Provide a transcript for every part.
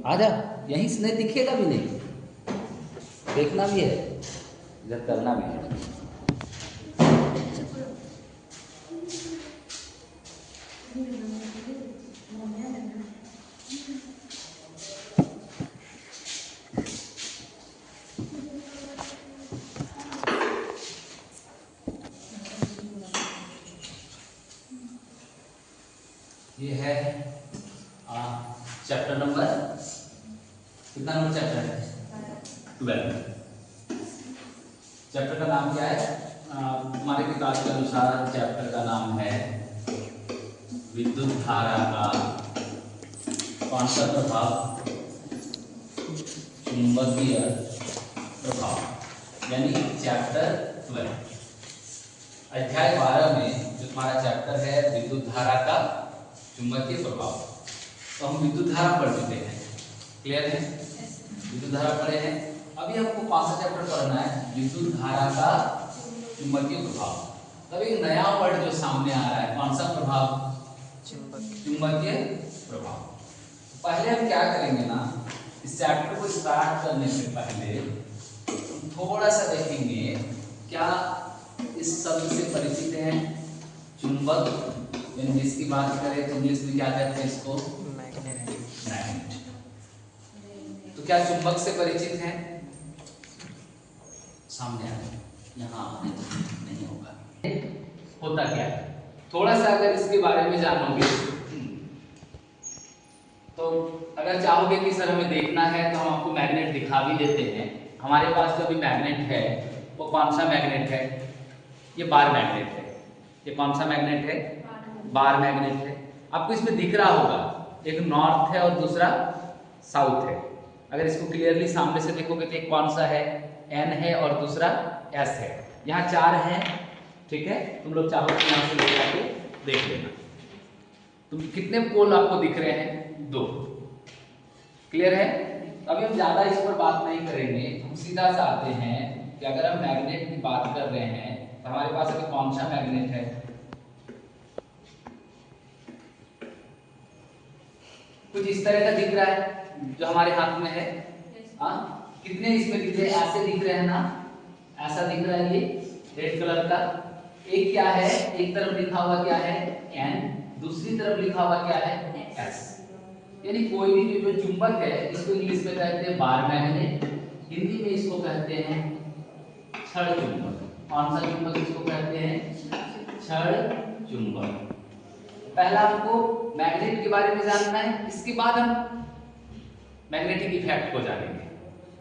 आजा, यहीं से नहीं दिखेगा भी नहीं, देखना भी है, इधर करना भी है। ये है चैप्टर नंबर कितना नंबर चैप्टर है 12। चैप्टर का नाम क्या है? हमारे किताब के अनुसार चैप्टर का नाम है विद्युत धारा का कौन सा प्रभाव, चुंबकीय प्रभाव, यानी चैप्टर 12 अध्याय 12 में जो हमारा चैप्टर है विद्युत धारा का चुंबकीय प्रभाव। तो हम विद्युत धारा पढ़ चुके हैं, क्लियर है? विद्युत धारा पढ़े हैं। अभी हमको कौन सा चैप्टर पढ़ना है? विद्युत धारा का चुंबकीय प्रभाव। तब एक नया वर्ड जो सामने आ रहा है, कौन सा प्रभाव? चुंबकीय प्रभाव। पहले हम क्या करेंगे ना, इस चैप्टर को स्टार्ट करने से पहले थोड़ा सा देखेंगे क्या इस शब्द से परिचित हैं। चुंबक, जिसकी बात करें तो इंग्लिश में क्या कहते हैं इसको? मैग्नेट। तो क्या चुंबक से परिचित हैं? सामने आ यहाँ नहीं होगा। होता क्या है, थोड़ा सा अगर इसके बारे में जानोगे तो अगर चाहोगे कि सर हमें देखना है तो हम आपको मैग्नेट दिखा भी देते हैं। हमारे पास जो भी मैग्नेट है वो कौन सा मैग्नेट है? ये बार मैग्नेट है। ये कौन सा मैग्नेट है? बार मैग्नेट है। आपको इसमें दिख रहा होगा, एक नॉर्थ है और दूसरा साउथ है। अगर इसको क्लियरली सामने से देखोगे तो एक कौन सा है? एन है और दूसरा एस है। यहाँ 4 हैं, ठीक है? तुम लोग चाहो तो यहाँ से ले जाके देख लेना। तुम कितने पोल आपको दिख रहे हैं? 2। क्लियर है? अभी हम ज्यादा इस पर बात नहीं करेंगे, हम सीधा सा आते हैं कि अगर हम मैग्नेट की बात कर रहे हैं तो हमारे पास अभी कौन सा मैग्नेट है? कुछ इस तरह का दिख रहा है जो हमारे हाथ में है। कितने इसमें दिख रहे हैं? ऐसे दिख रहे हैं ना, ऐसा दिख रहा है ये रेड कलर का। एक क्या है, एक तरफ लिखा हुआ क्या है? एन, दूसरी तरफ लिखा हुआ क्या है? एस। यानी कोई भी जो चुंबक है इसको इंग्लिश में कहते हैं बार मैग्नेट, हिंदी में इसको कहते हैं छड़ चुंबक। कौन सा चुंबक इसको कहते हैं? छड़ चुंबक। पहला हमको मैग्नेट के बारे में जानना है, इसके बाद हम मैग्नेटिक इफेक्ट को जानेंगे।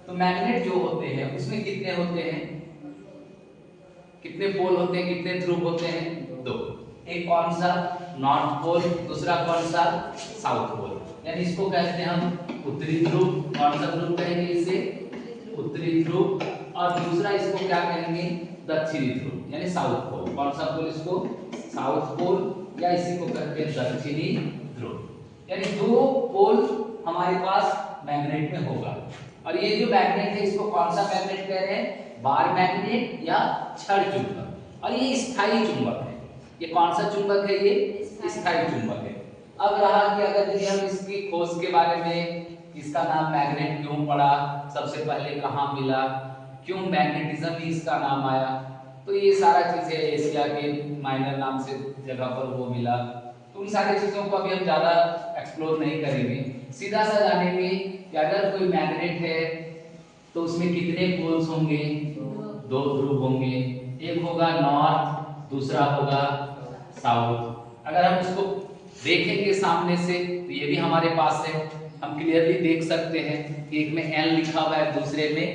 तो मैग्नेट जो होते हैं उसमें कितने होते हैं? कितने पोल होते हैं, कितने ध्रुव होते हैं? 2। एक कौन सा? नॉर्थ पोल, दूसरा कौन सा? South pole. यानी इसको कहते हैं हम उत्तरी ध्रुव। कौन सा ध्रुव कहेंगे इसे? उत्तरी ध्रुव। और दूसरा इसको क्या कहेंगे? दक्षिणी ध्रुव, यानी साउथ पोल। कौन सा पोल इसको? साउथ पोल, या इसी को कहते हैं दक्षिणी ध्रुव। यानी 2 पोल हमारे पास मैग्नेट में होगा। और ये जो मैग्नेट है इसको कौन सा मैग्नेट कह रहे हैं? बार मैग्नेट या छड़ चुंबक। और ये स्थायी चुंबक है। ये कौन सा चुंबक है? ये स्थायी चुंबक है। अब रहा कि अगर यदि हम इसकी खोज के बारे में, इसका नाम मैग्नेट क्यों पड़ा, सबसे पहले कहाँ मिला, क्यों मैग्नेटिज्म ही इसका नाम आया, तो ये सारा चीजें एशिया के माइनर नाम से जगह पर वो मिला। तो उन सारी चीजों को अभी हम ज्यादा एक्सप्लोर नहीं करेंगे, सीधा सा जानेंगे कि अगर कोई मैग्नेट है तो उसमें कितने पोल्स होंगे? 2 ध्रुव होंगे। एक होगा नॉर्थ, दूसरा होगा साउथ। अगर हम उसको देखेंगे सामने से तो ये भी हमारे पास है, हम क्लियरली देख सकते हैं कि एक में एन लिखा हुआ है, दूसरे में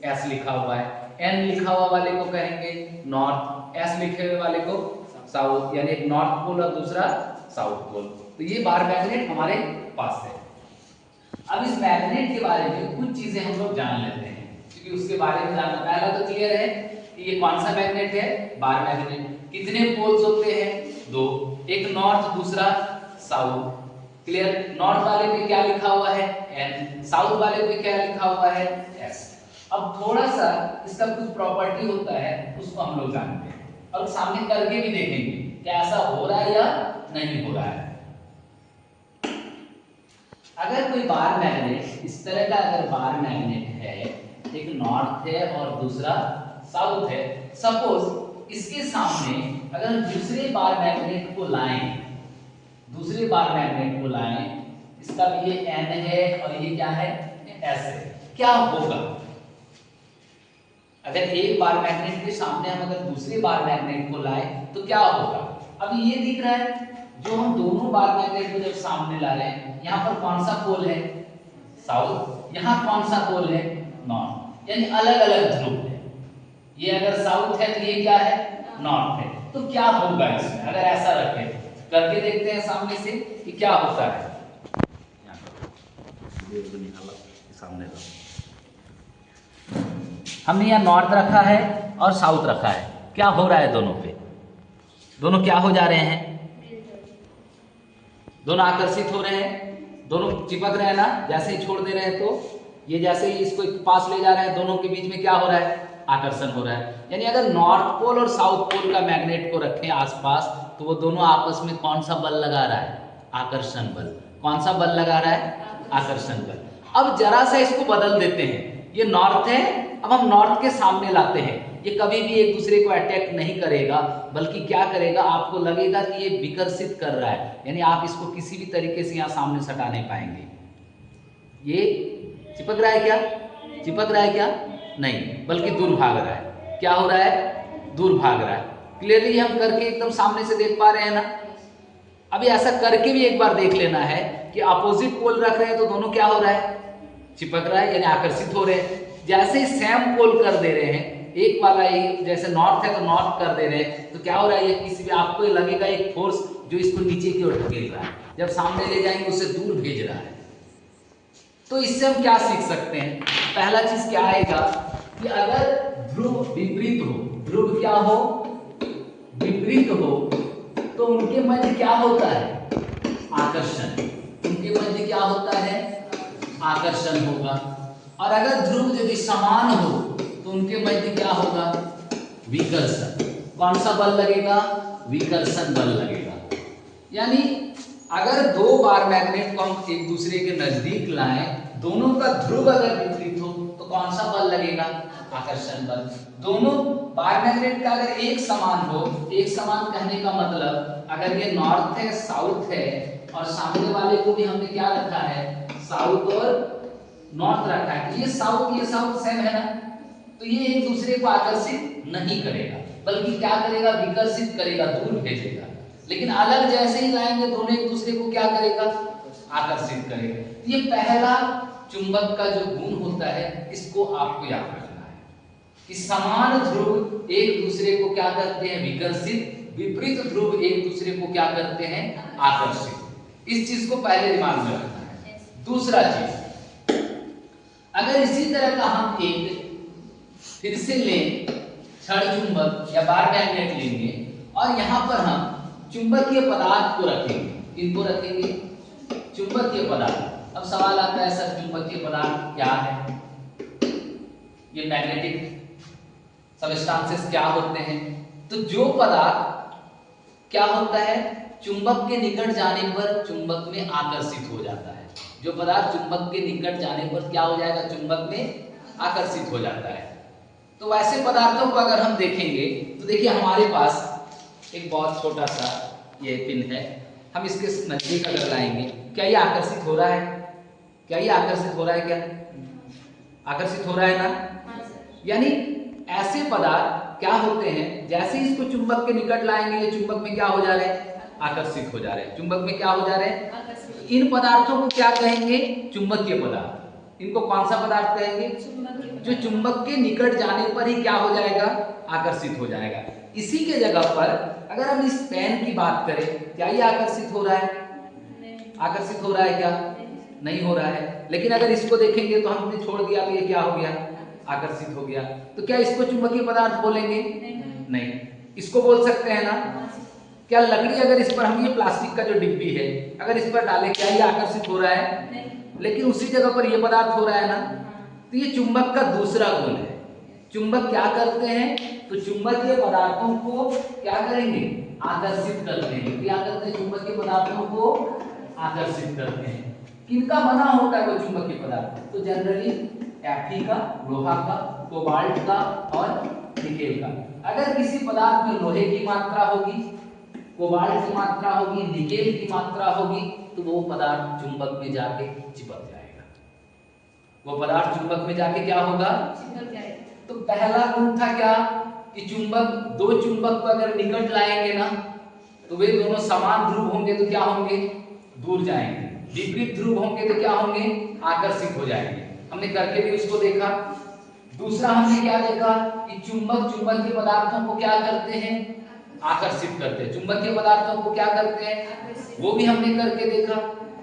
एस लिखा हुआ है। एन लिखा हुआ वाले को कहेंगे नॉर्थ, एस लिखे हुए वाले को साउथ, यानी एक नॉर्थ पोल और दूसरा साउथ पोल। तो ये बार मैग्नेट हमारे पास है। अब इस मैग्नेट के बारे में कुछ चीजें हम लोग जान लेते हैं, क्योंकि उसके बारे में जानना पहला तो क्लियर है कि ये कौन सा मैग्नेट है? Bar magnet. कितने पोल्स होते हैं? 2। एक नॉर्थ, दूसरा साउथ। क्लियर? नॉर्थ वाले पे क्या लिखा हुआ है? एन, साउथ वाले पे क्या लिखा हुआ है? एस। अब थोड़ा सा इसका कुछ प्रॉपर्टी होता है, उसको हम लोग जानते हैं और सामने करके भी देखेंगे कि ऐसा हो रहा है या नहीं हो रहा है। अगर कोई बार मैग्नेट इस तरह का अगर बार मैग्नेट है, एक नॉर्थ है और दूसरा साउथ है, सपोज इसके सामने अगर दूसरे बार मैग्नेट को लाएं, दूसरे बार मैग्नेट को लाएं, इसका भी ये N है और ये क्या है S है, क्या होगा अगर एक बार मैग्नेट के सामने हम अगर दूसरे बार मैग्नेट को लाए तो क्या होगा? अब ये दिख रहा है जो हम दोनों बार मैग्नेट को जब सामने ला रहे हैं, यहाँ पर कौन सा पोल है? साउथ। यहाँ कौन सा पोल है? नॉर्थ। यानी अलग अलग ध्रुव है। ये अगर साउथ है तो ये क्या है? नॉर्थ है। तो क्या होगा इसमें अगर ऐसा रखें? करके देखते हैं सामने से कि क्या होता है। सामने हमने यहाँ नॉर्थ रखा है और साउथ रखा है, क्या हो रहा है दोनों पे? दोनों क्या हो जा रहे हैं? दोनों आकर्षित हो रहे हैं, दोनों चिपक रहे हैं ना। जैसे ही छोड़ दे रहे हैं तो ये जैसे ही इसको पास ले जा रहे हैं, दोनों के बीच में क्या हो रहा है? आकर्षण हो रहा है। यानी अगर नॉर्थ पोल और साउथ पोल का मैग्नेट को रखें आसपास तो वो दोनों आपस में कौन सा बल लगा रहा है? आकर्षण बल। कौन सा बल लगा रहा है? आकर्षण बल। अब जरा सा इसको बदल देते हैं, ये नॉर्थ है, अब हम नॉर्थ के सामने लाते हैं। ये कभी भी एक दूसरे को अटैक नहीं करेगा, बल्कि क्या करेगा? आपको लगेगा कि ये विकर्षित कर रहा है, यानी आप इसको किसी भी तरीके से यहाँ सामने सटा नहीं पाएंगे। ये चिपक रहा है क्या? चिपक रहा है क्या? नहीं, बल्कि दूर भाग रहा है। क्या हो रहा है? दूर भाग रहा है। क्लियरली हम करके एकदम सामने से देख पा रहे हैं ना। अभी ऐसा करके भी एक बार देख लेना है कि अपोजिट पोल रख रहे हैं तो दोनों क्या हो रहा है? चिपक रहा है, यानी आकर्षित हो रहे हैं। जैसे ही सेम पोल कर दे रहे हैं, एक वाला एक जैसे नॉर्थ है तो नॉर्थ कर दे रहे हैं, तो क्या हो रहा है? ये किसी भी आपको लगेगा एक फोर्स जो इसको नीचे की ओर धकेल रहा है, जब सामने ले जाएंगे उससे दूर भेज रहा है। तो इससे हम क्या सीख सकते हैं? पहला चीज क्या आएगा कि अगर ध्रुव विपरीत हो, ध्रुव क्या हो? विपरीत हो, तो उनके मध्य क्या होता है? आकर्षण। उनके मध्य क्या होता है? आकर्षण होगा। और अगर ध्रुव यदि समान हो तो उनके मध्य क्या होगा? विकर्षण। कौन सा बल लगेगा? विकर्षण बल लगेगा। यानी अगर दो बार मैग्नेट को हम एक दूसरे के नजदीक लाएं, दोनों का ध्रुव अगर विपरीत हो तो कौन सा बल लगेगा? आकर्षण बल। दोनों बार मैग्नेट का अगर एक समान हो, एक समान कहने का मतलब अगर ये नॉर्थ है साउथ है और सामने वाले को भी हमने क्या रखा है? साउथ और नॉर्थ रखा है, ये साउथ सेम है ना, तो ये एक दूसरे को आकर्षित नहीं करेगा, बल्कि क्या करेगा? विकर्षित करेगा, दूर भेजेगा। लेकिन अलग जैसे ही लाएंगे दोनों एक दूसरे को क्या करेगा? आकर्षित करेगा। ये पहला चुंबक का जो गुण होता है, इसको आपको याद रखना है कि समान ध्रुव एक दूसरे को क्या करते हैं? विकर्षित। विपरीत ध्रुव एक दूसरे को क्या करते हैं? आकर्षित। इस चीज को पहले दिमाग में रखना है। दूसरा चीज, अगर इसी तरह का हम एक फिर से लें क्षण चुंबक या बार मैग्नेट लेंगे और यहाँ पर हम चुंबकीय पदार्थ को रखेंगे, इनको रखेंगे चुंबकीय पदार्थ। अब सवाल आता है सर चुंबकीय पदार्थ क्या है? ये मैग्नेटिक सबस्टांसेस क्या होते हैं? तो जो पदार्थ क्या होता है? चुंबक के निकट जाने पर चुंबक में आकर्षित हो जाता है। जो पदार्थ चुंबक के निकट जाने पर क्या हो जाएगा? चुंबक में आकर्षित हो जाता है। तो वैसे पदार्थों को अगर हम देखेंगे तो देखिए हमारे पास एक बहुत छोटा सा ये पिन है, हम इसके नजदीक अगर लाएंगे, क्या ये आकर्षित हो रहा है? क्या ये आकर्षित हो रहा है? क्या आकर्षित हो रहा है ना? यानी ऐसे पदार्थ क्या होते हैं, जैसे ही इसको चुंबक के निकट लाएंगे ये चुंबक में क्या हो जा रहे हैं? आकर्षित हो जा रहे हैं। चुंबक में क्या हो जा रहे हैं? इन पदार्थों को क्या कहेंगे? चुंबकीय पदार्थ। इनको कौन सा पदार्थ कहेंगे? जो चुंबक के निकट जाने पर ही क्या हो जाएगा? आकर्षित हो जाएगा। इसी के जगह पर अगर हम इस पेन की बात करें, क्या ये आकर्षित हो रहा है? आकर्षित हो रहा है क्या? नहीं हो रहा है। लेकिन अगर इसको देखेंगे तो हमने छोड़ दिया तो ये क्या हो गया? आकर्षित हो गया। तो क्या इसको चुंबकीय पदार्थ बोलेंगे? नहीं। इसको बोल सकते हैं ना? क्या लकड़ी अगर इस पर हम ये प्लास्टिक का जो डिब्बी है अगर इस पर डालें, क्या ये आकर्षित हो रहा है? लेकिन उसी जगह पर ये पदार्थ हो रहा है ना। तो ये चुंबक का दूसरा गुण है। चुंबक क्या करते हैं? तो चुंबकीय पदार्थों को क्या करेंगे? आकर्षित करते हैं। क्या करते हैं? चुंबकीय पदार्थों को आकर्षित करते हैं। किनका बना होता है वो चुंबकीय पदार्थ? तो जनरली Fe का, लोहा का, कोबाल्ट का और निकेल का। अगर किसी पदार्थ में लोहे की मात्रा होगी, कोबाल्ट की मात्रा होगी, निकेल की मात्रा होगी, तो वो पदार्थ चुंबक में जाके चिपक जाएगा। वो पदार्थ चुंबक में जाके क्या होगा? चिपक जाएगा। तो पहला गुण था क्या कि चुंबक, दो चुंबक को अगर निकट लाएंगे ना तो वे दोनों समान ध्रुव होंगे तो क्या होंगे? दूर जाएंगे। विपरीत ध्रुव होंगे तो क्या होंगे? आकर्षित हो जाएंगे। हमने करके भी उसको देखा। दूसरा हमने क्या देखा कि चुंबक चुंबकीय पदार्थों को क्या करते हैं? आकर्षित करते हैं। चुंबकीय पदार्थों को क्या करते हैं? वो भी हमने करके देखा।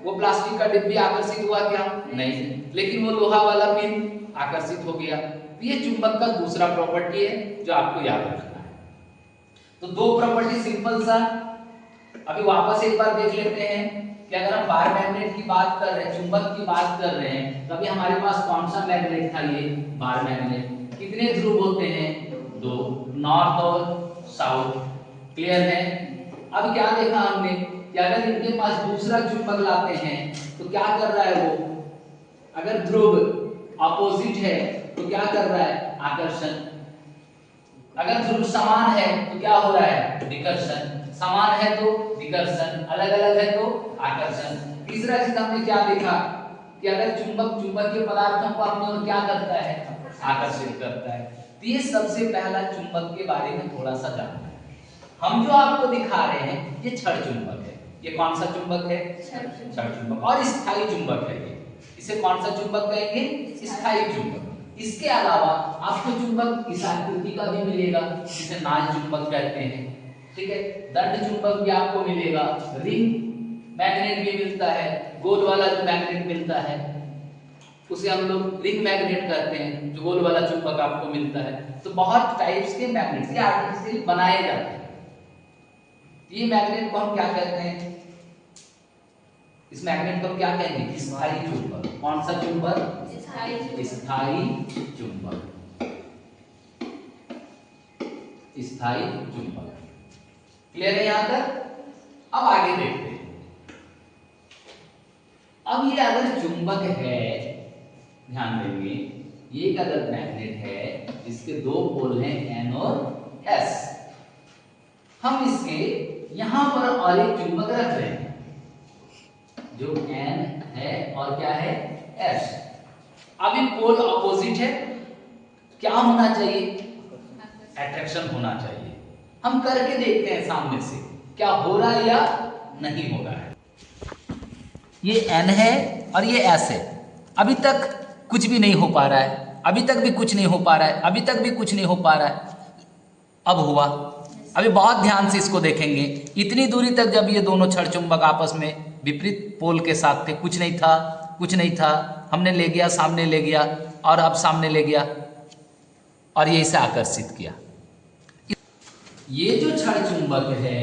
वो प्लास्टिक का डिब्बी आकर्षित हुआ क्या? नहीं, लेकिन वो लोहा वाला पिन आकर्षित हो गया। ये चुंबक का दूसरा प्रॉपर्टी है जो आपको याद रखना है। तो दो प्रॉपर्टी सिंपल सा। अभी वापस एक बार देख लेते हैं कि अगर हम बार मैग्नेट की बात कर रहे हैं, चुंबक की बात कर रहे हैं, तो अभी हमारे पास कौन सा मैग्नेट था? ये बार मैग्नेट। कितने ध्रुव होते हैं? दो, नॉर्थ और साउथ। क्लियर है? अब क्या देखा हमने कि अगर इनके पास दूसरा चुंबक लाते हैं तो क्या कर रहा है वो? अगर ध्रुव अपोजिट है तो क्या कर रहा है? आकर्षण। अगर ध्रुव समान है तो क्या हो रहा है? विकर्षण। समान है तो विकर्षण, अलग अलग है तो आकर्षण। तीसरा चीज हमने क्या देखा कि अगर चुंबक चुंबकीय पदार्थों को अपनी ओर क्या करता है? आकर्षित करता है। तो ये सबसे पहला चुंबक के बारे में थोड़ा सा जानना है। हम जो आपको दिखा रहे हैं ये क्षण चुंबक है। ये कौन सा चुंबक है? क्षण चुंबक। और स्थायी चुंबक है ये। इसे कौन सा चुंबक कहेंगे? स्थायी चुंबक। इसके अलावा आपको चुंबक इस आकृति का भी मिलेगा जिसे नाल चुंबक कहते हैं। ठीक है, दंड चुंबक भी आपको मिलेगा, रिंग मैग्नेट भी मिलता है, गोल वाला जो मैग्नेट मिलता है उसे हम लोग रिंग मैग्नेट कहते हैं, जो गोल वाला चुंबक आपको मिलता है। तो बहुत टाइप्स के मैग्नेट्स ये आर्टिफिशियल बनाए जाते हैं। ये मैग्नेट को हम क्या कहते हैं? इस मैग्नेट को हम क्या कहेंगे? स्थायी चुंबक। कौन सा चुंबक? स्थायी चुंबक। स्थायी चुंबक। क्लियर है यहां तक? अब आगे देखते हैं। अब ये अगर चुंबक है, ध्यान देंगे, ये एक अगर मैग्नेट है, इसके दो पोल हैं N और S। हम इसके यहां पर और एक चुंबक रख रहे हैं जो N है और क्या है? S। अभी पोल अपोजिट है, क्या होना चाहिए? अट्रैक्शन होना चाहिए। हम करके देखते हैं सामने से क्या हो रहा है या नहीं हो रहा है। ये N है और ये S है। अभी तक कुछ भी नहीं हो पा रहा है, अभी तक भी कुछ नहीं हो पा रहा है, अभी तक भी कुछ नहीं हो पा रहा है। अब हुआ। अभी बहुत ध्यान से इसको देखेंगे। इतनी दूरी तक जब ये दोनों क्षण चुंबक आपस में विपरीत पोल के साथ थे, कुछ नहीं था, कुछ नहीं था, हमने ले गया, सामने ले गया और अब सामने ले गया और ये इसे आकर्षित किया। ये जो क्षण चुंबक है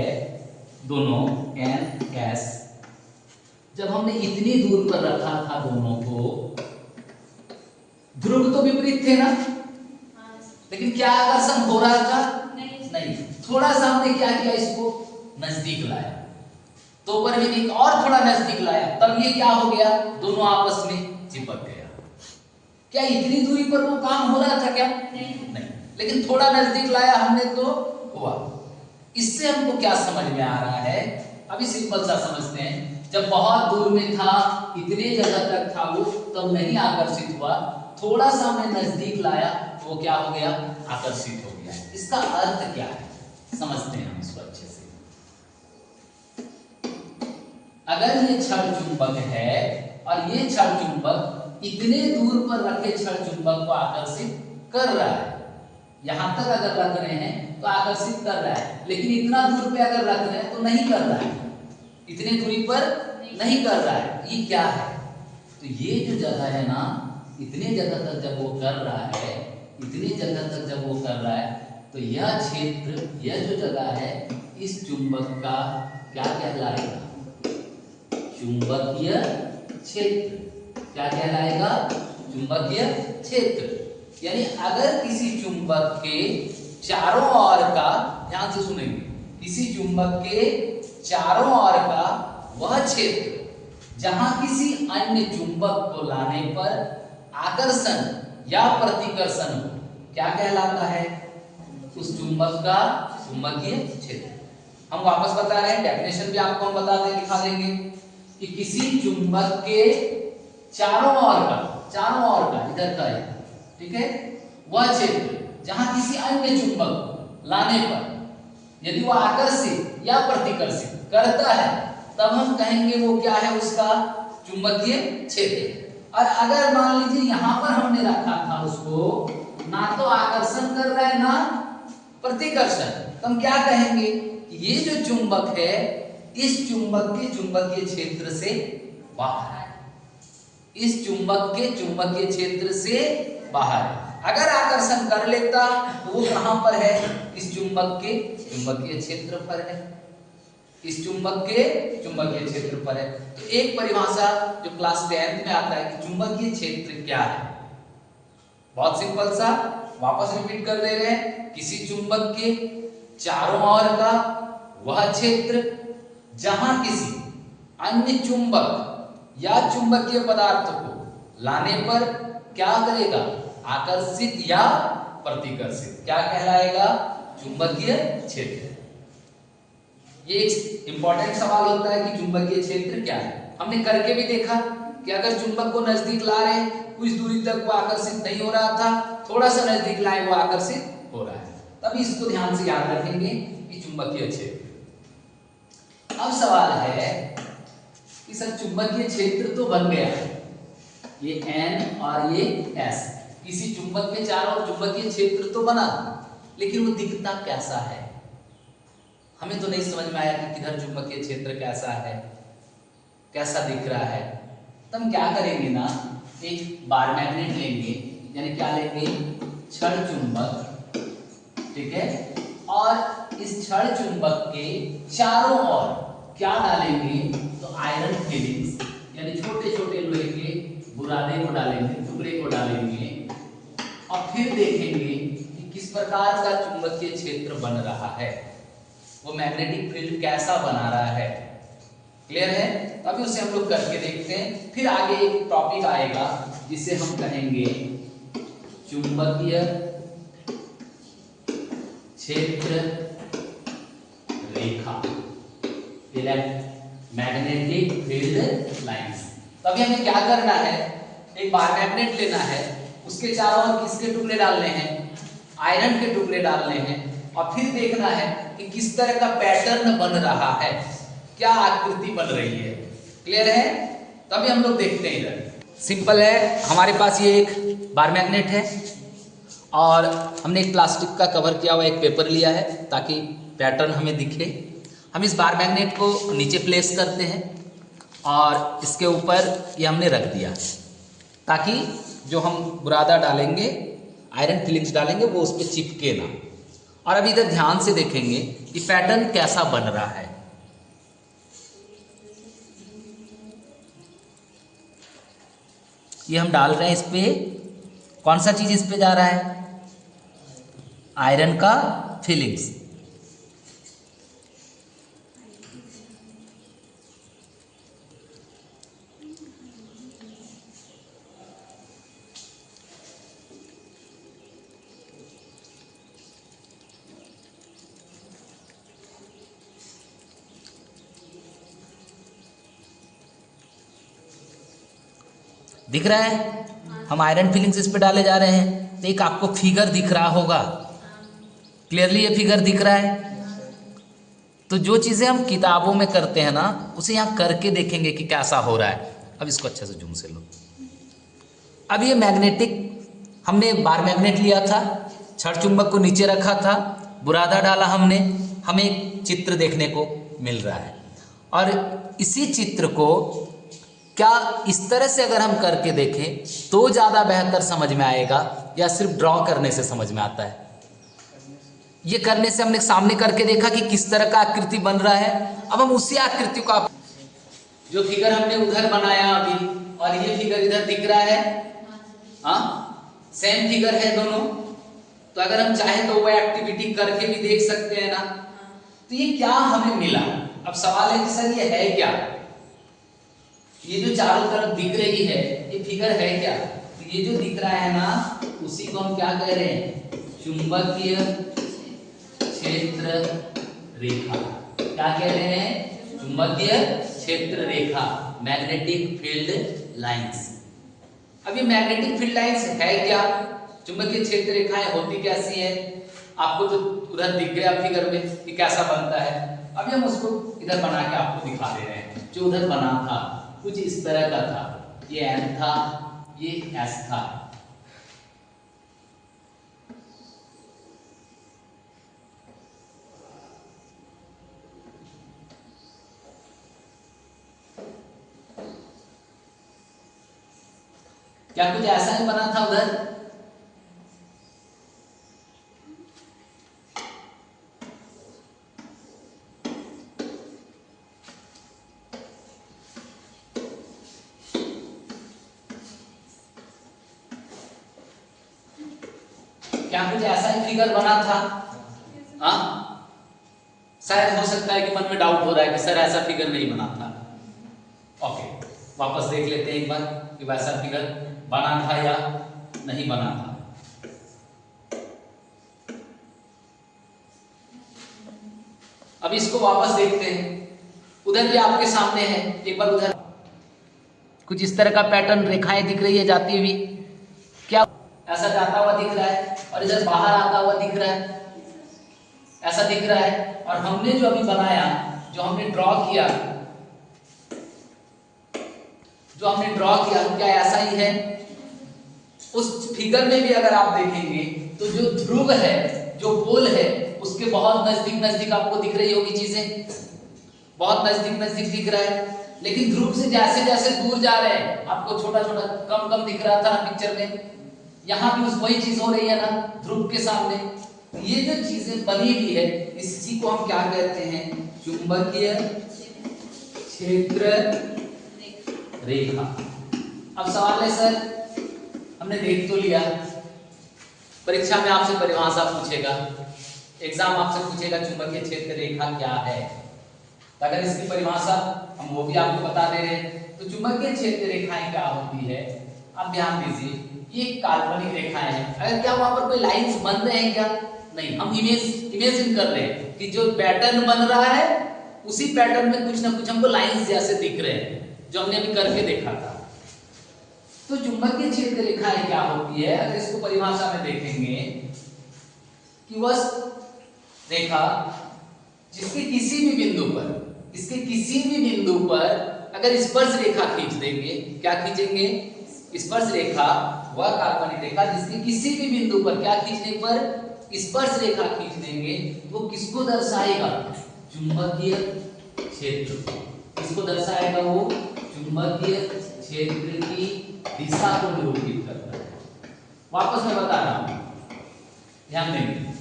दोनों N S, जब हमने इतनी दूर पर रखा था दोनों को, ध्रुव तो विपरीत थे ना, लेकिन क्या आकर्षण हो रहा था? नहीं। थोड़ा सा हमने क्या किया? इसको नजदीक लाया, तो पर भी और थोड़ा नजदीक लाया, तब ये क्या हो गया? दोनों आपस में चिपक गया। क्या इतनी दूरी पर वो काम हो रहा था क्या? नहीं। लेकिन थोड़ा नजदीक लाया हमने तो हुआ। इससे हमको क्या समझ में आ रहा है? अभी सिंपल सा समझते हैं। जब बहुत दूर में था, इतने जगह तक था वो, तब नहीं आकर्षित हुआ। थोड़ा सा हमने नजदीक लाया तो वो क्या हो गया? आकर्षित हो गया। इसका अर्थ क्या है? समझते हैं हम इसको अच्छे से। अगर ये क्षण चुंबक है और ये क्षण चुंबक इतने दूर पर रखे क्षण चुंबक को आकर्षित कर रहा है, यहां तक अगर रख रहे हैं तो आकर्षित कर रहा है, लेकिन इतना दूर पे अगर रख रहे हैं तो नहीं कर रहा है, इतने दूरी पर नहीं कर रहा है। ये क्या है? तो ये जो जगह है ना, इतने जगह तक जब वो कर रहा है, इतनी जगह तक जब वो कर रहा है, तो यह क्षेत्र, यह जो जगह है, इस चुंबक का क्या कहलाएगा? चुंबकीय क्षेत्र। क्या कहलाएगा? चुंबकीय क्षेत्र। यानी अगर किसी चुंबक के चारों ओर का, ध्यान से सुनेंगे, किसी चुंबक के चारों ओर का वह क्षेत्र जहां किसी अन्य चुंबक को लाने पर आकर्षण या प्रतिकर्षण हो, क्या कहलाता है? उस चुंबक का चुंबकीय क्षेत्र। हम वापस बता रहे हैं, डेफिनेशन भी आपको हम बता दें, दिखा देंगे कि किसी चुंबक के चारों ओर का इधर का है, ठीक है, वह क्षेत्र जहां किसी अन्य चुंबक लाने पर यदि वह आकर्षित या प्रतिकर्षित करता है, तब हम कहेंगे वो क्या है, उसका चुंबकीय क्षेत्र। और अगर मान लीजिए यहां पर हमने रखा था उसको, ना तो आकर्षण कर रहा है ना प्रतिकर्षण, तो हम क्या कहेंगे कि ये जो चुंबक है इस चुंबक के चुंबकीय क्षेत्र से बाहर है, इस चुंबक के चुंबकीय क्षेत्र से बाहर है। अगर आकर्षण कर लेता तो वो कहां पर है? इस चुंबक के चुंबकीय क्षेत्र पर है, इस चुंबक के चुंबकीय क्षेत्र पर है। तो एक परिभाषा जो क्लास 10th में आता है कि चुंबकीय क्षेत्र क्या है, बहुत सिंपल सा, वापस रिपीट कर दे रहे हैं, किसी चुंबक के चारों ओर का वह क्षेत्र जहां किसी अन्य चुंबक या चुंबकीय पदार्थ को लाने पर क्या करेगा? आकर्षित या प्रतिकर्षित, क्या कहलाएगा? चुंबकीय क्षेत्र। ये एक इंपॉर्टेंट सवाल होता है कि चुंबकीय क्षेत्र क्या है। हमने करके भी देखा कि अगर चुंबक को नजदीक ला रहे हैं, कुछ दूरी तक वो आकर्षित नहीं हो रहा था, थोड़ा सा नजदीक लाए वो आकर्षित हो रहा है, तभी इसको ध्यान से याद रखेंगे कि चुंबकीय क्षेत्र। अब सवाल है कि सर चुंबकीय क्षेत्र तो बन गया, ये N और ये S, किसी चुंबक के चारों चुंबकीय क्षेत्र तो बना, लेकिन वो दिखता कैसा है? हमें तो नहीं समझ में आया कि किधर चुंबकीय क्षेत्र कैसा है, कैसा दिख रहा है। तो हम क्या करेंगे ना, एक बार मैग्नेट लेंगे, यानी क्या लेंगे? छड़ चुंबक, ठीक है, और इस छड़ चुंबक के चारों ओर क्या डालेंगे? तो आयरन फिलिंग्स, यानी छोटे छोटे लोहे के बुरादे को डालेंगे, टुकड़े को डालेंगे, और फिर देखेंगे कि किस प्रकार का चुंबकीय क्षेत्र बन रहा है, वो मैग्नेटिक फील्ड कैसा बना रहा है। क्लियर है? अभी उसे हम लोग करके देखते हैं। फिर आगे एक टॉपिक आएगा जिसे हम कहेंगे चुंबकीय क्षेत्र रेखा, मैग्नेटिक फील्ड लाइंस। तो अभी हमें क्या करना है, एक बार मैग्नेट लेना है, उसके चारों ओर किसके टुकड़े डालने हैं? आयरन के टुकड़े डालने हैं, और फिर देखना है कि किस तरह का पैटर्न बन रहा है, क्या आकृति बन रही है। क्लियर है? तभी हम लोग देखते हैं। इधर सिंपल है, हमारे पास ये एक बार मैग्नेट है और हमने एक प्लास्टिक का कवर किया हुआ एक पेपर लिया है ताकि पैटर्न हमें दिखे। हम इस बार मैग्नेट को नीचे प्लेस करते हैं और इसके ऊपर ये हमने रख दिया ताकि जो हम बुरादा डालेंगे, आयरन फिलिंग्स डालेंगे, वो उस पर चिपके ना। और अभी इधर ध्यान से देखेंगे कि पैटर्न कैसा बन रहा है। ये हम डाल रहे हैं, इस पे कौन सा चीज इस पे जा रहा है? आयरन का फिलिंग्स। दिख रहा है? हम आयरन फिलिंग्स इस पे डाले जा रहे हैं। तो एक आपको फिगर दिख रहा होगा, क्लियरली ये फिगर दिख रहा है। तो जो चीज़ें हम किताबों में करते हैं ना, उसे यहाँ करके देखेंगे कि कैसा हो रहा है। अब इसको अच्छे से जूम से लो। अब ये मैग्नेटिक, हमने बार मैग्नेट लिया था, छड़ चुंबक को नीचे रखा था, बुरादा डाला हमने, हमें एक चित्र देखने को मिल रहा है। और इसी चित्र को क्या इस तरह से अगर हम करके देखें तो ज़्यादा बेहतर समझ में आएगा, या सिर्फ ड्रॉ करने से समझ में आता है? ये करने से हमने सामने करके देखा कि किस तरह का आकृति बन रहा है। अब हम उसी आकृति को, जो फिगर हमने उधर बनाया अभी और ये फिगर इधर दिख रहा है, हाँ सेम फिगर है दोनों। तो अगर हम चाहें तो वो एक्टिविटी करके भी देख सकते हैं ना। तो ये क्या हमें मिला? अब सवाल है कि सर ये है क्या? ये जो चारों तरफ दिख रही है ये फिगर है क्या? तो ये जो दिख रहा है ना उसी को हम क्या कह रहे हैं? चुंबकीय क्षेत्र रेखा। क्या कह रहे हैं? चुंबकीय क्षेत्र रेखा, मैग्नेटिक फील्ड लाइंस। अब ये मैग्नेटिक फील्ड लाइंस है क्या? चुंबकीय क्षेत्र रेखाएं होती कैसी है? आपको तो उधर दिख गया फिगर में कि कैसा बनता है। अभी हम उसको इधर बना के आपको दिखा दे रहे हैं। जो उधर बना था कुछ इस तरह का था, ये एन था, ये एस था। क्या कुछ ऐसा ही बना था उधर? क्या कुछ ऐसा ही फिगर बना था? हाँ, शायद हो सकता है कि मन में डाउट हो रहा है कि सर ऐसा फिगर नहीं बना था। ओके, वापस देख लेते हैं एक बार कि वैसा फिगर बना था या नहीं बना था। अब इसको वापस देखते हैं। उधर भी आपके सामने है, एक बार उधर कुछ इस तरह का पैटर्न, रेखाएं दिख रही है जाती हुई। क्या ऐसा जाता हुआ दिख रहा है और इधर बाहर आता हुआ दिख रहा है, ऐसा दिख रहा है। और हमने जो अभी बनाया, जो हमने ड्रॉ किया, क्या ऐसा ही है? उस फिगर में भी अगर आप देखेंगे तो जो ध्रुव है, जो पोल है, उसके बहुत नजदीक नजदीक आपको दिख रही होगी चीजें, बहुत नजदीक नजदीक दिख रहा है। लेकिन ध्रुव से जैसे जैसे दूर जा रहे हैं आपको छोटा छोटा कम कम दिख रहा था ना पिक्चर में, यहाँ भी उस वही चीज हो रही है ना ध्रुव के सामने। ये जो चीजें बनी हुई है इसी को हम क्या कहते हैं? चुंबकीय क्षेत्र रेखा। अब सवाल है सर, हमने देख तो लिया, परीक्षा में आपसे परिभाषा पूछेगा, एग्जाम आपसे पूछेगा चुंबकीय क्षेत्र रेखा क्या है। तो अगर इसकी परिभाषा हम वो भी आपको बता दे रहे हैं। तो चुंबकीय क्षेत्र रेखाएं क्या होती है? आप ध्यान दीजिए, ये काल्पनिक रेखाएं हैं। अगर क्या वहां पर कोई लाइंस बन रहे हैं क्या? नहीं, हम इमेजिन कर रहे हैं कि जो पैटर्न बन रहा है उसी पैटर्न में कुछ ना कुछ हमको लाइंस जैसे दिख रहे हैं, जो हमने अभी करके देखा था। तो चुंबकीय क्षेत्र रेखाएं क्या होती है? अगर इसको परिभाषा में देखेंगे कि वह रेखा जिसके किसी भी बिंदु पर, इसके किसी भी बिंदु पर अगर स्पर्श रेखा खींच देंगे, क्या खींचेंगे? स्पर्श रेखा, वह काल्पनिक रेखा जिसके किसी भी बिंदु पर क्या खींचने पर? स्पर्श रेखा खींच देंगे, तो किसको दर्शाएगा? चुंबकीय क्षेत्र। किसको दर्शाएगा वो? चुंबकीय क्षेत्र की दिशा को निरूपित करता है। वापस मैं बता रहा हूं, ध्यान देंगे।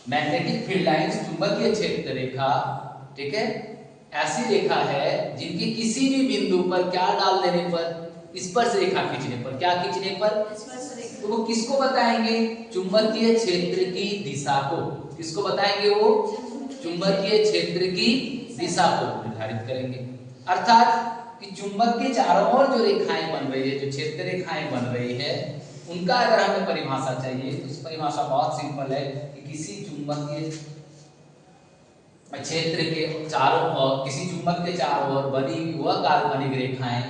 मैग्नेटिक फील्ड लाइंस चुंबकीय क्षेत्र रेखा, ठीक है, ऐसी रेखा है जिनके किसी भी बिंदु पर क्या डाल देने पर? स्पर्श रेखा खींचने पर। क्या खींचने पर? तो वो किसको बताएंगे? चुंबकीय क्षेत्र की दिशा को। किसको बताएंगे वो? चुंबकीय क्षेत्र की दिशा को निर्धारित करेंगे। अर्थात कि चुंबक के चारों ओर जो रेखाएं बन रही है, जो क्षेत्र रेखाएं बन रही है, उनका अगर हमें परिभाषा चाहिए तो इस परिभाषा बहुत सिंपल है कि किसी चुंबकीय क्षेत्र के चारों ओर, किसी चुंबक के चारों ओर बनी हुई वह काल्पनिक रेखाएं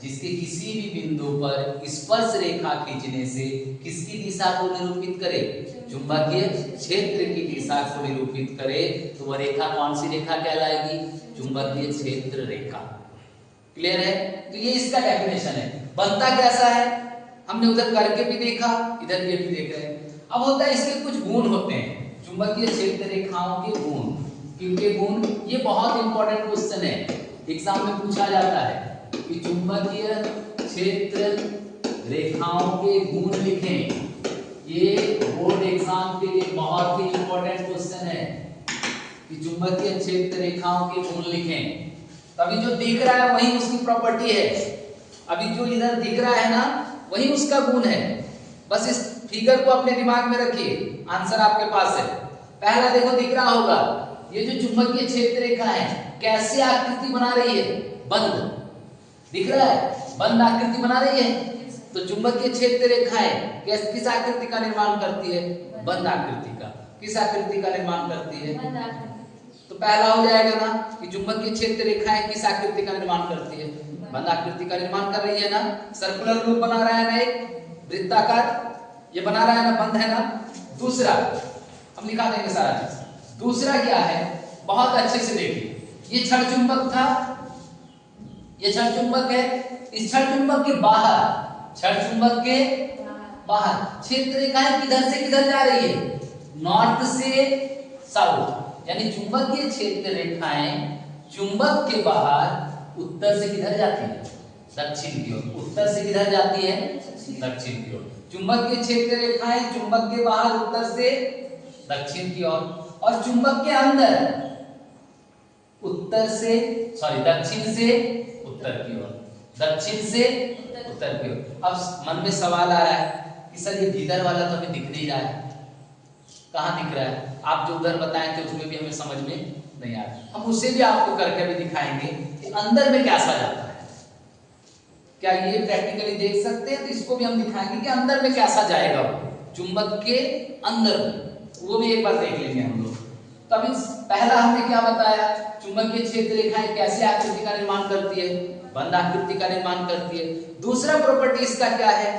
जिसके किसी भी बिंदु पर स्पर्श रेखा खींचने से किसकी दिशा को निरूपित करे? चुंबकीय क्षेत्र की दिशा को निरूपित करे, तो वह रेखा कौन सी रेखा कहलाएगी? चुंबकीय क्षेत्र रेखा। क्लियर है? तो ये इसका डेफिनेशन है। बनता कैसा है हमने उधर करके भी देखा, इधर ये भी देख रहे हैं। अब होता है इसके कुछ गुण होते हैं, चुंबकीय क्षेत्र रेखाओं के गुण। किनके गुण? ये बहुत इंपॉर्टेंट क्वेश्चन है, एग्जाम में पूछा जाता है कि चुंबकीय क्षेत्र रेखाओं के गुण लिखें। ये बोर्ड एग्जाम के लिए बहुत ही इंपॉर्टेंट क्वेश्चन है कि चुंबकीय क्षेत्र रेखाओं के गुण लिखें। अभी जो दिख रहा है वही उसकी प्रॉपर्टी है, अभी जो इधर दिख रहा है ना वही उसका गुण है। बस इस फिगर को अपने दिमाग में रखिए, आंसर आपके पास है। पहला देखो दिख रहा होगा, ये जो चुंबकीय क्षेत्र रेखा है कैसी आकृति बना रही है? बंद। दिख रहा है, बंद आकृति बना रही है। तो चुंबकीय क्षेत्र रेखाएं किस आकृति का निर्माण करती है? बंद आकृति का। किस आकृति का निर्माण करती है? बंद आकृति। तो पहला हो जाएगा ना कि चुंबकीय क्षेत्र रेखाएं किस आकृति का निर्माण करती है? बंद आकृति का निर्माण कर रही है ना। सर्कुलर रूप बना रहा है ना, एक वृत्ताकार ये बना रहा है ना, बंद है ना। दूसरा हम लिखा देंगे सारा चीज। दूसरा क्या है, बहुत अच्छे से देखिए, ये क्षण चुंबक था, ये क्षण चुंबक है। इस क्षण चुंबक के बाहर, क्षण चुंबक के बाहर क्षेत्र रेखाएं किधर से किधर जा रही है? नॉर्थ से साउथ, यानी चुंबकीय क्षेत्र रेखाएं चुंबक के बाहर उत्तर से किधर जाती है? दक्षिण की ओर। उत्तर से किधर जाती है? दक्षिण की ओर। चुंबकीय क्षेत्र रेखाएं चुंबक के बाहर उत्तर से दक्षिण की ओर, और चुंबक के अंदर उत्तर से दक्षिण से उत्तर की ओर, दक्षिण से उत्तर की ओर। अब मन में सवाल आ रहा है कि सर ये भीतर वाला तो हमें दिख नहीं रहा है, कहाँ दिख रहा है? आप जो उधर बताए थे उसमें भी हमें समझ में नहीं आ रहा। हम उसे भी आपको करके भी दिखाएंगे कि अंदर में कैसा जाता है। क्या ये प्रैक्टिकली देख सकते हैं? तो इसको भी हम दिखाएंगे कि अंदर में कैसा जाएगा वो, चुंबक के अंदर में, वो भी एक बार देख लेंगे हम लोग। तो अभी पहला हमने क्या बताया, चुंबकीय क्षेत्र रेखाएं कैसे आकृति का निर्माण करती है? बंद आकृति का निर्माण करती है। दूसरा प्रॉपर्टी इसका क्या है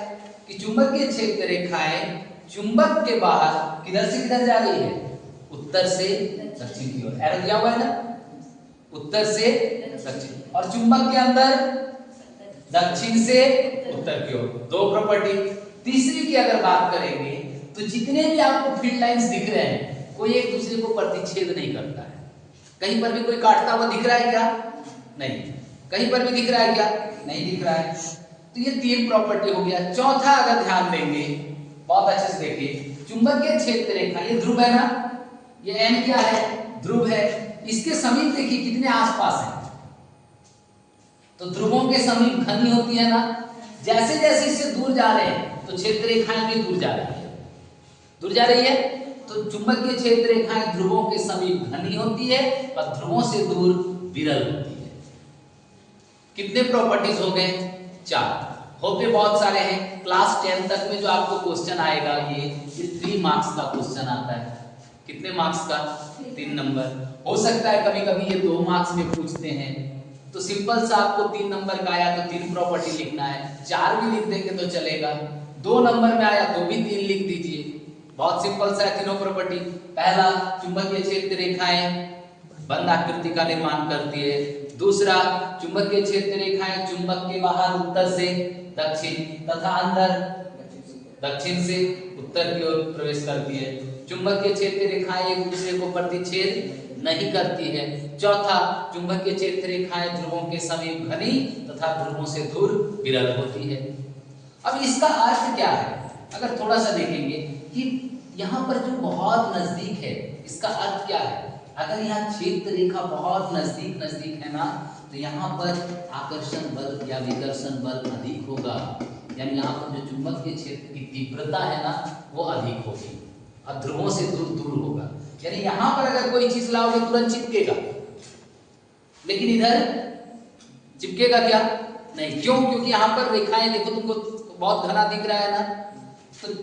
कि चुंबकीय क्षेत्र रेखाएं चुंबक के बाहर किधर से किधर जा रही है? उत्तर से दक्षिण की ओर। एरो दिया हुआ है ना, उत्तर से दक्षिण, और चुंबक के अंदर दक्षिण से उत्तर की ओर। दो प्रॉपर्टी। तीसरी की अगर बात करेंगे तो जितने भी आपको फील्ड लाइंस दिख रहे हैं कोई एक दूसरे को प्रतिच्छेद नहीं करता है। कहीं पर भी कोई काटता हुआ दिख रहा है क्या? नहीं। कहीं पर भी दिख रहा है क्या? नहीं दिख रहा है। तो ये तीन प्रॉपर्टी हो गया। चौथा अगर ध्यान देंगे, बहुत अच्छे से देखिए, चुंबकीय क्षेत्र रेखा, ये ध्रुव है ना, ये एन क्या है? ध्रुव है। इसके समीप देखिए कितने आसपास हैं, तो ध्रुवों के समीप घनी होती है ना। जैसे जैसे इससे दूर जा रहे हैं तो क्षेत्र रेखाएं भी दूर जा रही है, दूर जा रही है। तो चुंबकीय क्षेत्र रेखाएं ध्रुवों के समीप घनी होती है और ध्रुवों से दूर विरल होती है। कितने प्रॉपर्टीज हो गए? 4। होते बहुत सारे हैं। क्लास 10 तक में जो आपको क्वेश्चन आएगा ये 3 मार्क्स का क्वेश्चन आता है। कितने मार्क्स का? 3 नंबर। हो सकता है कभी कभी ये 2 मार्क्स में पूछते हैं, तो सिंपल सा आपको 3 नंबर का आया तो 3 प्रॉपर्टी लिखना है। 4 भी लिख देंगे तो चलेगा। 2 नंबर में आया तो भी 3 लिख दीजिए। बहुत सिंपल सा है तीनों प्रॉपर्टी। पहला, चुंबकीय क्षेत्र रेखाएं बंद आकृति का निर्माण करती है। दूसरा, चुंबकीय क्षेत्र रेखाएं चुंबक के बाहर उत्तर से दक्षिण तथा अंदर दक्षिण से उत्तर की ओर प्रवेश करती है। चुंबकीय क्षेत्र रेखाएं एक दूसरे को प्रतिच्छेद नहीं करती है। चौथा, चुंबकीय क्षेत्र रेखाएं ध्रुवों के समीप घनी तथा ध्रुवों से दूर विरल होती है। अब इसका अर्थ क्या है? अगर थोड़ा सा देखेंगे कि यहाँ पर जो बहुत नजदीक है, इसका अर्थ क्या है? अगर यहाँ क्षेत्र रेखा बहुत नजदीक है ना, तो यहाँ पर आकर्षण बल या विकर्षण बल अधिक होगा। यानी यहाँ पर जो चुंबकीय क्षेत्र की तीव्रता है ना, वो अधिक होगी और ध्रुवों से दूर होगा। यानी यहाँ पर अगर कोई चीज लाओगे तुरंत चिपकेगा, लेकिन इधर चिपकेगा क्या? नहीं। क्यों? क्योंकि यहाँ पर रेखाएं देखो, तुमको बहुत घना दिख रहा है ना। तो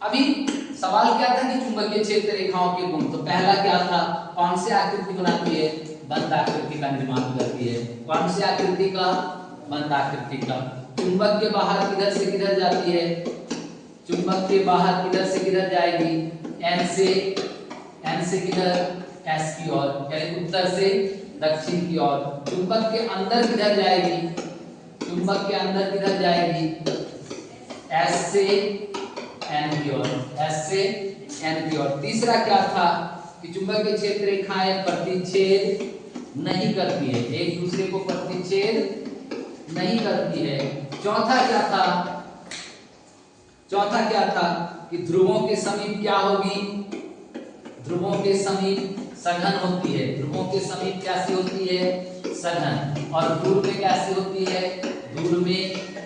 अभी सवाल क्या था कि चुंबकीय क्षेत्र रेखाओं के गुण। तो पहला क्या था? कौन से आकृति बनाती है? बंद आकृति का निर्माण करती है। कौन से आकृति का? बंद आकृति का। चुंबक के बाहर किधर से किधर जाती है? चुंबक के बाहर किधर से किधर जाएगी? एन से किधर? एस की ओर, यानी उत्तर से दक्षिण की ओर। चुंबक के अंदर किधर जाएगी? चुंबक के अंदर किधर जाएगी? एस से एन की ओर, एस से एन की ओर। तीसरा क्या था कि चुंबकीय क्षेत्र रेखाएं प्रतिच्छेद नहीं करती है, एक दूसरे को प्रतिच्छेद नहीं करती है। चौथा क्या था कि ध्रुवों के समीप क्या होगी? ध्रुवों के समीप सघन होती है। ध्रुवों के समीप कैसी होती है? सघन। और दूर में कैसी होती है? दूर में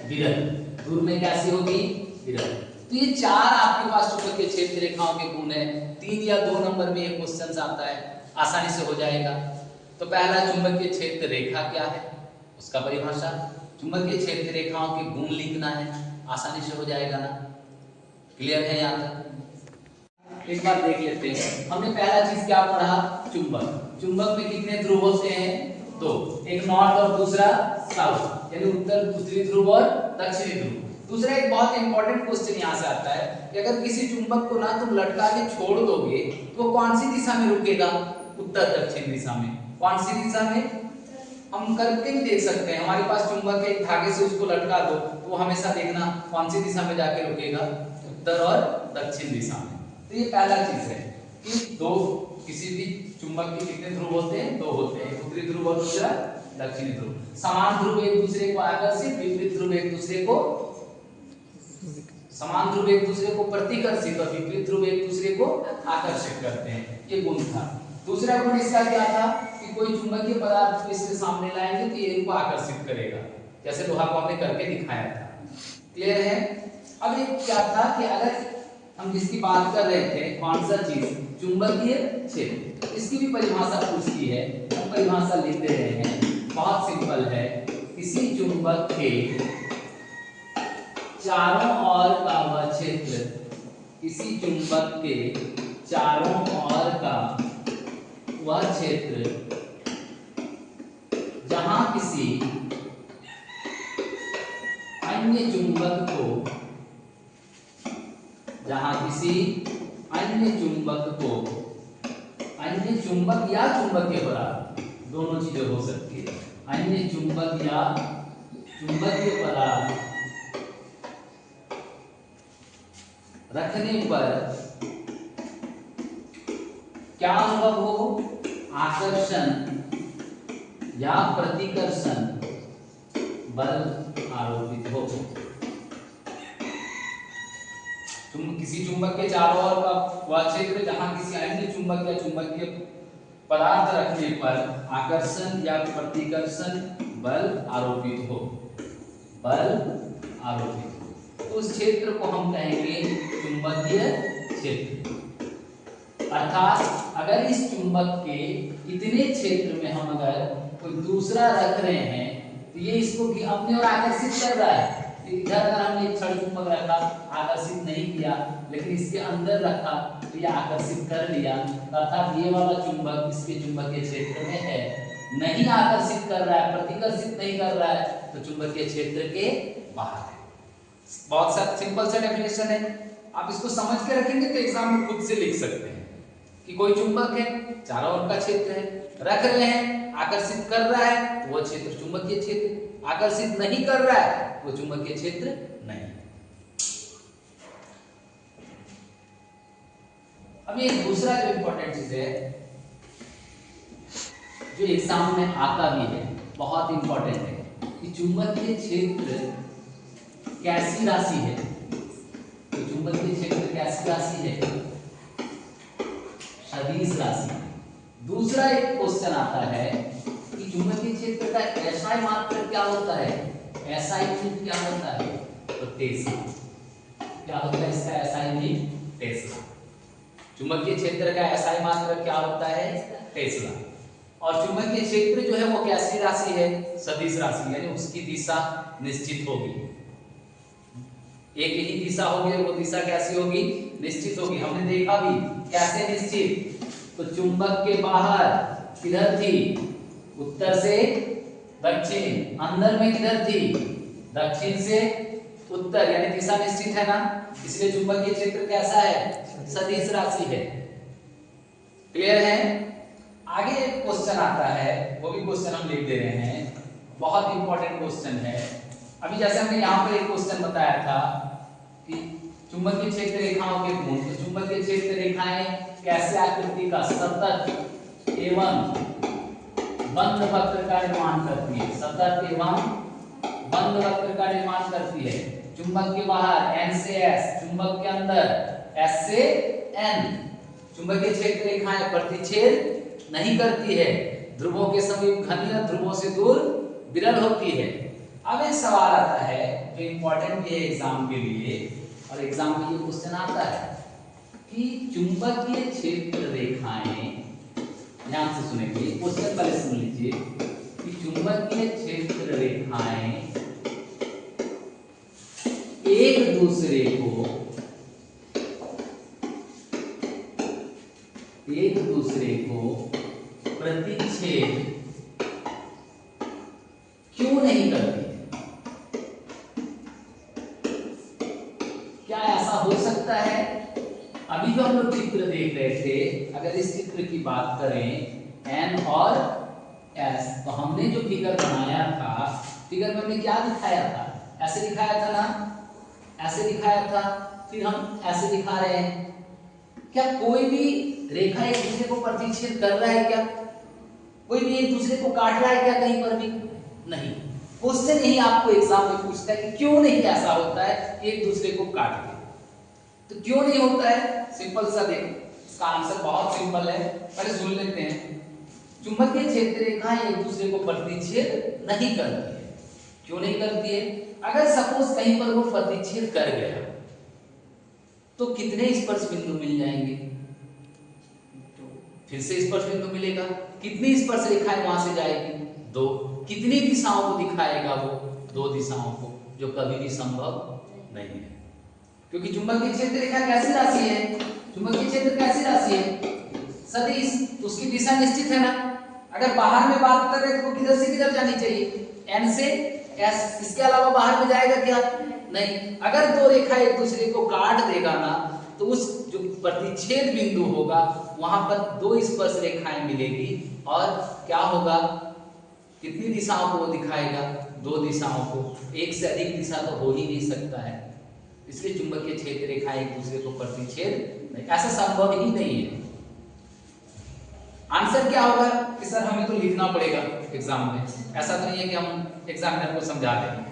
विरल। दूर में कैसी होगी? विरल। तो ये 4 आपके पास चुंबकीय क्षेत्र रेखाओं के गुण है। 3 या 2 नंबर में ये क्वेश्चन आता है, आसानी से हो जाएगा। तो पहला, चुंबकीय क्षेत्र रेखा क्या है? उसका परिभाषा। चुंबकीय क्षेत्र रेखाओं के गुण लिखना है, आसानी से हो जाएगा ना। क्लियर है यहाँ तक? एक बार देख लेते हैं। हमने पहला चीज क्या पढ़ा? चुंबक। चुंबक में कितने ध्रुव होते हैं? दो, एक नॉर्थ और दूसरा साउथ, यानी उत्तर उत्तरी ध्रुव और दक्षिणी ध्रुव। दूसरा एक बहुत इंपॉर्टेंट क्वेश्चन यहाँ से आता है कि अगर किसी चुंबक को ना तुम लटका के छोड़ दोगे तो वो कौन सी दिशा में रुकेगा? उत्तर दक्षिण दिशा में। कौन सी दिशा में? हम करके भी देख सकते हैं। हमारे पास चुंबक है, एक धागे से उसको लटका दो तो वो हमेशा देखना कौन सी दिशा में जाके रुकेगा? उत्तर और दक्षिण दिशा में। तो ये पहला चीज है कि दो किसी भी चुंबक के कितने ध्रुव होते हैं? दो होते हैं, उत्तरी ध्रुव और दूसरा दक्षिणी ध्रुव। समान ध्रुव एक दूसरे को आकर्षित, विपरीत ध्रुव एक दूसरे को, समान ध्रुव एक दूसरे को प्रतिकर्षित और विपरीत ध्रुव एक दूसरे को आकर्षित करते हैं। ये गुण था। दूसरा गुण इसका क्या था कि कोई चुंबकीय पदार्थ को इसके सामने लाएंगे तो ये इनको आकर्षित करेगा, जैसे लोहा को हमने करके दिखाया था। क्लियर है? अब एक क्या था कि अगर हम जिसकी बात कर रहे थे, कौन सा चीज? चुंबकीय क्षेत्र। इसकी भी परिभाषा पूछती है, हम परिभाषा लिख दे रहे हैं। बहुत सिंपल है, किसी चुंबक के चारों ओर का वह क्षेत्र, किसी चुंबक के चारों ओर का वह क्षेत्र जहां किसी अन्य चुंबक को, जहां किसी अन्य चुंबक को, अन्य चुंबक या चुंबकीय पदार्थ, दोनों चीजें हो सकती है, अन्य चुंबक या चुंबकीय पदार्थ रखने पर क्या अनुभव हो? आकर्षण या प्रतिकर्षण बल आरोपित हो। किसी चुंबक के चारों ओर का वह क्षेत्र जहां किसी अन्य चुंबक या चुंबकीय पदार्थ रखने पर आकर्षण या प्रतिकर्षण बल आरोपित हो, बल आरोपित हो, तो उस क्षेत्र को हम कहेंगे चुंबकीय क्षेत्र। अर्थात अगर इस चुंबक के इतने क्षेत्र में हम अगर कोई दूसरा रख रहे हैं तो ये इसको भी अपने ओर आकर्षित कर रहा है। इधर अगर हमने एक छड़ चुंबक रखा, आकर्षित नहीं किया, लेकिन इसके अंदर रखा तो ये आकर्षित कर लिया, अर्थात ये वाला चुंबक इसके चुंबकीय क्षेत्र में है, नहीं आकर्षित कर रहा है, प्रतिकर्षित नहीं कर रहा है, तो चुंबकीय क्षेत्र के बाहर है। बहुत सा सिंपल सा डेफिनेशन है। आप इसको समझ के रखेंगे तो एग्जाम में खुद से लिख सकते हैं कि कोई चुंबक है, चारों ओर का क्षेत्र है, रख रहे हैं, आकर्षित कर रहा है तो वो क्षेत्र चुंबकीय क्षेत्र, आकर्षित नहीं कर रहा है वो चुंबकीय क्षेत्र नहीं। अब एक दूसरा जो इंपॉर्टेंट चीज है जो एग्जाम में आता भी है, बहुत इंपॉर्टेंट है कि चुंबकीय क्षेत्र कैसी राशि है? तो चुंबकीय क्षेत्र कैसी राशि है? सदिश राशि। दूसरा एक क्वेश्चन आता है कि चुंबकीय क्षेत्र का एसआई मात्रक क्या होता है? एसआई यूनिट क्या होता है? तो टेस्ला। क्या होता है इसका एसआई यूनिट? टेस्ला। चुंबकीय क्षेत्र का एसआई मात्रक क्या होता है? टेस्ला। और चुंबकीय क्षेत्र जो है वो कैसी राशि है? सदिश राशि, यानी उसकी दिशा निश्चित होगी, एक ही दिशा होगी और वो दिशा कैसी होगी? निश्चित होगी। हमने देखा भी कैसे निश्चित, तो चुंबक के बाहर किधर थी? उत्तर से दक्षिण। अंदर में किधर थी? दक्षिण से उत्तर, यानी दिशा निश्चित है ना, इसलिए चुंबकीय क्षेत्र कैसा है? सदिश राशि है। क्लियर है? आगे एक क्वेश्चन आता है, वो भी क्वेश्चन हम लिख दे रहे हैं, बहुत इंपॉर्टेंट क्वेश्चन है। अभी जैसे हमने यहाँ पर एक क्वेश्चन बताया था कि चुंबकीय क्षेत्र रेखाओं के गुण, तो चुंबकीय क्षेत्र रेखाएं कैसे आकृति का सतत एवं बंद वक्र का निर्माण करती है, सतत एवं बंद वक्र का निर्माण करती है। चुंबक के बाहर N से S, चुंबक के अंदर S से N। चुंबकीय क्षेत्र रेखाएं प्रतिच्छेद नहीं करती है, ध्रुवों के समीप घनी, ध्रुवों से दूर विरल होती है। अब एक सवाल आता है जो इंपॉर्टेंट है एग्जाम के लिए, और एग्जाम में ये क्वेश्चन आता है कि चुंबकीय क्षेत्र रेखाएं, ध्यान से सुनेंगे क्वेश्चन, पहले सुन लीजिए कि चुंबकीय क्षेत्र रेखाएं एक दूसरे को प्रतिच्छेद क्यों नहीं करती है? क्या ऐसा हो सकता है? अभी जो हम लोग चित्र देख रहे थे, अगर इस चित्र की बात करें n और s, तो हमने जो फिगर बनाया था, फिगर में हमने क्या दिखाया था? ऐसे दिखाया था ना, ऐसे दिखाया था, फिर हम ऐसे दिखा रहे हैं। क्या कोई भी रेखा एक दूसरे को प्रतिच्छेद कर रहा है क्या? कोई भी एक दूसरे को काट रहा है क्या कहीं पर भी? नहीं। क्वेश्चन यही आपको एग्जाम में पूछता है कि क्यों नहीं ऐसा होता है एक दूसरे को काट के? तो क्यों नहीं होता है? सिंपल सा देखो, इसका आंसर बहुत सिंपल है, पहले सुन लेते हैं। चुंबकीय क्षेत्र रेखाएं एक दूसरे को प्रतिच्छेद नहीं करती है। क्यों नहीं करती है? अगर सपोज कहीं पर वो प्रतिच्छेद कर गया तो कितने स्पर्श बिंदु मिल जाएंगे? फिर से स्पर्श बिंदु मिलेगा। कितनी स्पर्श रेखाएं वहां से जाएगी? 2। कितनी दिशाओं को दिखाएगा वो? 2 दिशाओं को, जो कभी भी संभव नहीं है, क्योंकि चुंबकीय क्षेत्र रेखा कैसी राशि है? चुंबकीय क्षेत्र कैसी राशि है? सदिश, तो उसकी दिशा निश्चित है ना। अगर बाहर में बात कर रहे हैं तो किधर से किधर जानी चाहिए? n से s, इसके अलावा बाहर में जाएगा क्या? नहीं। अगर 2 रेखा एक दूसरे को काट देगा ना, तो उस जो प्रतिच्छेद बिंदु होगा वहां पर 2 स्पर्श रेखाएं मिलेगी, और क्या होगा? कितनी दिशाओं को वो दिखाएगा? 2 दिशाओं को। एक से अधिक दिशा तो हो ही नहीं सकता है, इसलिए चुंबकीय क्षेत्र रेखाएं एक दूसरे को प्रतिच्छेद नहीं, ऐसा संभव ही नहीं है। आंसर क्या होगा कि सर हमें तो लिखना पड़ेगा एग्जाम में, ऐसा तो नहीं है कि हम एग्जामिनर को समझा देंगे,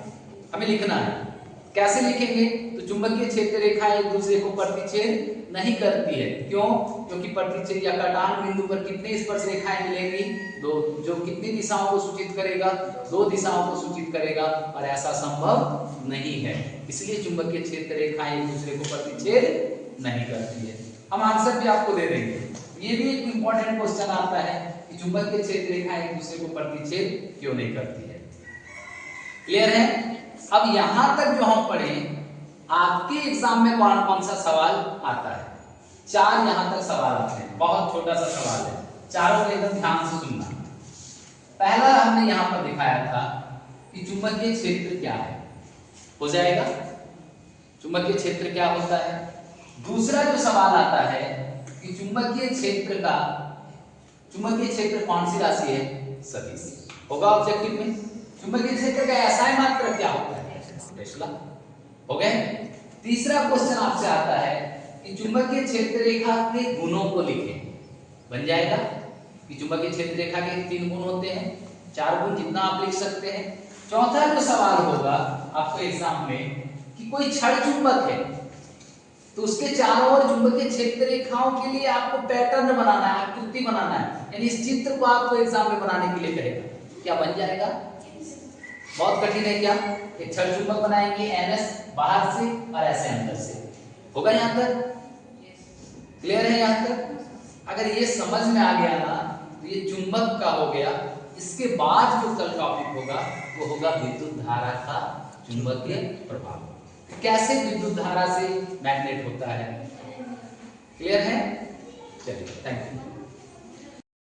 हमें लिखना है। कैसे लिखेंगे? तो चुंबकीय क्षेत्र रेखाएं एक दूसरे को प्रतिच्छेद नहीं करती है। क्यों? क्योंकि प्रतिच्छेद या कटान बिंदु पर कितनी स्पर्श रेखाएं मिलेंगी? 2, जो कितनी दिशाओं को सूचित करेगा? 2 दिशाओं को सूचित करेगा, और ऐसा संभव नहीं है, इसलिए चुंबकीय क्षेत्र रेखाएं एक दूसरे को प्रतिच्छेद नहीं करती है। हम आंसर भी आपको दे देंगे। ये भी एक इंपॉर्टेंट क्वेश्चन आता है कि चुंबकीय क्षेत्र रेखाएं एक दूसरे को प्रतिच्छेद क्यों नहीं करती है। क्लियर है? अब यहां तक जो हम पढ़े, आपके एग्जाम में कौन कौन सा सवाल आता है? 4 यहां तक सवाल आते हैं, बहुत छोटा सा सवाल है, चारों को एकदम ध्यान से सुनना। पहला हमने यहां पर दिखाया था कि चुंबकीय क्षेत्र क्या है, हो जाएगा। चुंबकीय क्षेत्र क्या होता है? दूसरा जो सवाल आता है कि चुंबकीय क्षेत्र कौन सी राशि है? सदिश। होगा ऑब्जेक्टिव में। चुंबकीय क्षेत्र का SI मात्रक क्या होता है? टेस्ला। हो गए। तीसरा क्वेश्चन आपसे आता है कि चुंबकीय क्षेत्र रेखा के गुणों को लिखें। बन जाएगा कि चुंबकीय क्षेत्र रेखा के 3 गुण होते हैं, 4 गुण जितना आप लिख सकते हैं। चौथा जो सवाल होगा आपको एग्जाम में कि कोई क्षण चुंबक है, तो उसके चारों ओर चुंबकीय क्षेत्र रेखाओं के लिए आपको पैटर्न बनाना है, आकृति बनाना है, यानी इस चित्र को आपको एग्जाम में बनाने के लिए कहेगा। क्या बन जाएगा? बहुत कठिन है क्या? एक क्षण चुंबक बनाएंगे, NS बाहर से और ऐसे अंदर से। होगा यहां तक? क्लियर है यहां तक? अगर ये समझ में आ गया ना, तो ये चुंबक का हो गया। इसके बाद जो कल टॉपिक होगा वो होगा विद्युत धारा का चुंबकीय प्रभाव, कैसे विद्युत धारा से मैग्नेट होता है। क्लियर है? चलिए, थैंक यू।